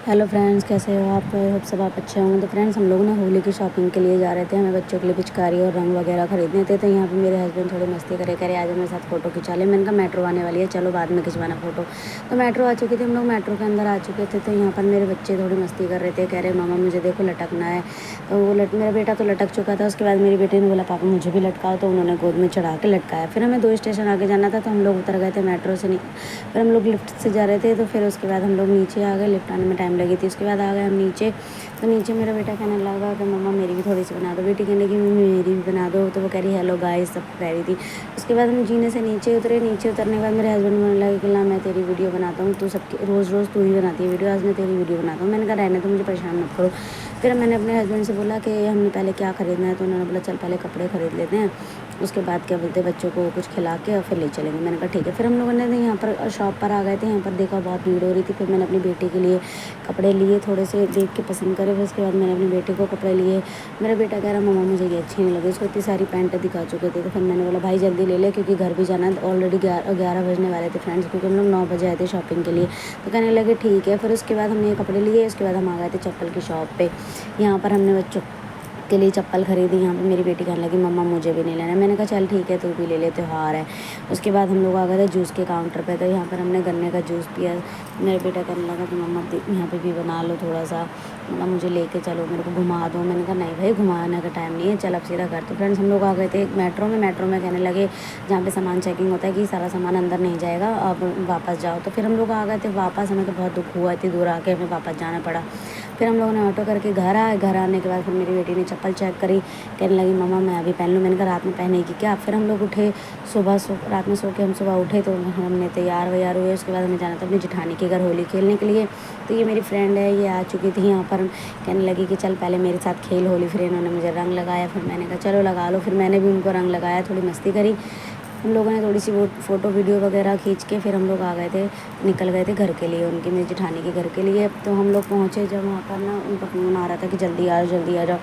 Hello friends, कैसे हो आप? होप सब आप अच्छे होंगे। तो फ्रेंड्स, हम लोग ना होली की शॉपिंग के लिए जा रहे थे। हमें बच्चों के लिए पिचकारी और रंग वगैरह खरीदने थे। तो यहाँ पे मेरे हस्बैंड थोड़ी मस्ती करे आज मेरे साथ फ़ोटो खिंचा ले। मैंने कहा मेट्रो आने वाली है, चलो बाद में खिंचवाना फ़ोटो। तो मेट्रो आ चुकी थी, हम लोग मेट्रो के अंदर आ चुके थे। तो यहाँ पर मेरे बच्चे थोड़ी मस्ती कर रहे थे, कह रहे मामा मुझे देखो लटकना है। तो वो मेरा बेटा तो लटक चुका था। उसके बाद मेरी बेटी ने बोला पापा मुझे भी लटकाओ, तो उन्होंने गोद में चढ़ा के लटकाया। फिर हमें 2 स्टेशन आगे जाना था, तो हम लोग उतर गए थे मेट्रो से। नहीं, फिर हम लोग लिफ्ट से जा रहे थे। तो फिर उसके बाद हम लोग नीचे आ गए, लिफ्ट आने में टाइम लगी थी। उसके बाद आ गए हम नीचे। तो नीचे मेरा बेटा कहने लगा कि मम्मा मेरी भी थोड़ी सी बना दो। बेटी कहने लगी मम्मी मेरी भी बना दो। तो वो कह रही हेलो गाइस सब कह रही थी। उसके बाद हम जीने से नीचे उतरे। नीचे उतरने के बाद मेरे हस्बैंड बोलने लगे कि ला मैं तेरी वीडियो बनाता हूँ, तू सबकी रोज़ रोज़ तू ही बनाती है वीडियो, आज मैं तेरी वीडियो बनाता हूँ। मैंने कहा रहने तो, मुझे परेशान मत करो। फिर मैंने अपने हस्बैंड से बोला कि हमने पहले क्या ख़रीदना है। तो उन्होंने बोला चल पहले कपड़े ख़रीद लेते हैं, उसके बाद क्या बोलते हैं बच्चों को कुछ खिला के और फिर ले चलेंगे। मैंने कहा ठीक है। फिर हम लोगों ने यहाँ पर शॉप पर आ गए थे। यहाँ पर देखा बहुत भीड़ हो रही थी। फिर मैंने अपनी बेटी के लिए कपड़े लिए, थोड़े से देख के पसंद करे। फिर उसके बाद मैंने अपने बेटे को कपड़े लिए। मेरा बेटा कह रहा मम्मा मुझे ये अच्छी नहीं लगी, उसको इतनी सारी पैंटें दिखा चुके थे। तो फिर मैंने बोला भाई जल्दी ले ले, क्योंकि घर भी जाना है। ऑलरेडी 11 बजने वाले थे फ्रेंड्स, क्योंकि हम लोग 9 बजे आए थे शॉपिंग के लिए। तो कहने लगे ठीक है। फिर उसके बाद हमने ये कपड़े लिए। उसके बाद हम आ गए थे चप्पल की शॉप पे। यहाँ पर हमने बच्चों के लिए चप्पल खरीदी। यहाँ पे मेरी बेटी कहने लगी मम्मा मुझे भी नहीं लेना। मैंने कहा चल ठीक है तू भी ले ले, त्योहार है। उसके बाद हम लोग आ गए थे जूस के काउंटर पे। तो यहाँ पर हमने गन्ने का जूस पिया। मेरा बेटा कहने लगा कि मम्मा यहाँ पे भी बना लो थोड़ा सा, मतलब मुझे लेके चलो, मेरे को घुमा दो। मैंने कहा नहीं भाई घुमाने का टाइम नहीं है, चल अब सीधा घर। तो फ्रेंड्स हम लोग आ गए थे मेट्रो में कहने लगे जहाँ पे सामान चेकिंग होता है कि सारा सामान अंदर नहीं जाएगा, अब वापस जाओ। तो फिर हम लोग आ गए थे वापस। हमें तो बहुत दुख हुआ, इतनी दूर आके हमें वापस जाना पड़ा। फिर हम लोगों ने ऑटो करके घर आए। घर आने के बाद फिर मेरी बेटी ने चप्पल चेक करी, कहने लगी मम्मा मैं अभी पहन लूँ। मैंने कहा रात में पहनेगी क्या? फिर हम लोग उठे रात में सो के हम सुबह उठे। तो हमने तैयार वैयार हुए। उसके बाद हमें जाना था अपनी जेठानी के घर होली खेलने के लिए। तो ये मेरी फ्रेंड है, ये आ चुकी थी यहाँ पर। कहने लगी कि चल पहले मेरे साथ खेल होली। फिर इन्होंने मुझे रंग लगाया। फिर मैंने कहा चलो लगा लो। फिर मैंने भी उनको रंग लगाया, थोड़ी मस्ती करी। हम लोगों ने थोड़ी सी वो फ़ोटो वीडियो वगैरह खींच के फिर हम लोग आ गए थे, निकल गए थे घर के लिए, उनकी मेरी जेठानी के घर के लिए। तो हम लोग पहुँचे जब वहाँ पर ना उनका फ़ोन आ रहा था कि जल्दी आ जाओ जल्दी आ जाओ।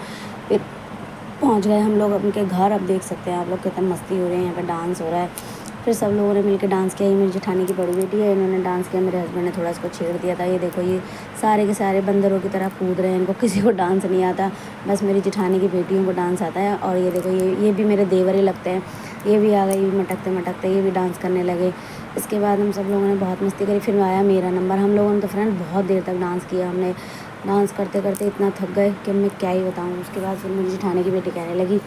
फिर पहुँच गए हम लोग उनके घर। अब देख सकते हैं आप लोग कितना मस्ती हो रही है, यहाँ पर डांस हो रहा है। फिर सब लोगों ने मिलकर डांस किया। ये मेरी जेठानी की बड़ी बेटी है, इन्होंने डांस किया। मेरे हस्बैंड ने थोड़ा इसको छेड़ दिया था। ये देखो ये सारे के सारे बंदरों की तरह कूद रहे हैं, इनको किसी को डांस नहीं आता, बस मेरी जेठानी की बेटियों को डांस आता है। और ये देखो ये भी मेरे देवर ही लगते हैं, ये भी आ गए, ये भी मटकते मटकते ये भी डांस करने लगे। इसके बाद हम सब लोगों ने बहुत मस्ती करी। फिर आया मेरा नंबर। हम लोगों ने तो फ्रेंड बहुत देर तक डांस किया। हमने डांस करते करते इतना थक गए कि मैं क्या ही बताऊँ। उसके बाद फिर मेरी जेठानी की बेटी कहने लगी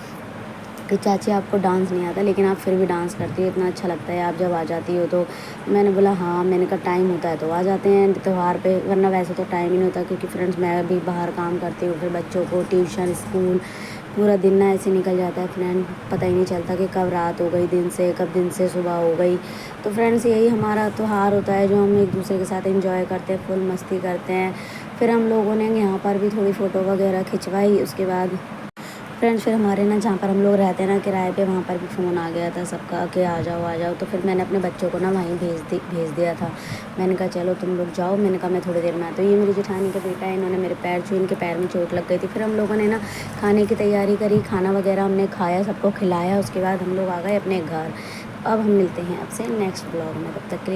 कि चाची आपको डांस नहीं आता, लेकिन आप फिर भी डांस करती हो, इतना अच्छा लगता है आप जब आ जाती हो। तो मैंने बोला हाँ, मैंने कहा टाइम होता है तो आ जाते हैं त्यौहार पे, वरना वैसे तो टाइम ही नहीं होता। क्योंकि फ्रेंड्स मैं भी बाहर काम करती हूँ, फिर बच्चों को ट्यूशन स्कूल, पूरा दिन ना ऐसे निकल जाता है फ्रेंड, पता ही नहीं चलता कि कब रात हो गई दिन से, कब दिन से सुबह हो गई। तो फ्रेंड्स यही हमारा त्यौहार होता है जो हम एक दूसरे के साथ एंजॉय करते हैं, फुल मस्ती करते हैं। फिर हम लोगों ने यहाँ पर भी थोड़ी फ़ोटो वगैरह खिंचवाई। उसके बाद फ्रेंड्स फिर हमारे ना जहाँ पर हम लोग रहते हैं ना किराए पे, वहाँ पर भी फ़ोन आ गया था सबका कि आ जाओ आ जाओ। तो फिर मैंने अपने बच्चों को ना वहीं भेज दिया था। मैंने कहा चलो तुम लोग जाओ, मैंने कहा मैं थोड़ी देर में आता हूँ। ये मेरी जेठानी का बेटा है, इन्होंने मेरे पैर छुए, इनके पैर में चोट लग गई थी। फिर हम लोगों ने ना खाने की तैयारी करी, खाना वगैरह हमने खाया, सबको खिलाया। उसके बाद हम लोग आ गए अपने घर। अब हम मिलते हैं आपसे नेक्स्ट ब्लॉग में, तब तक के लिए।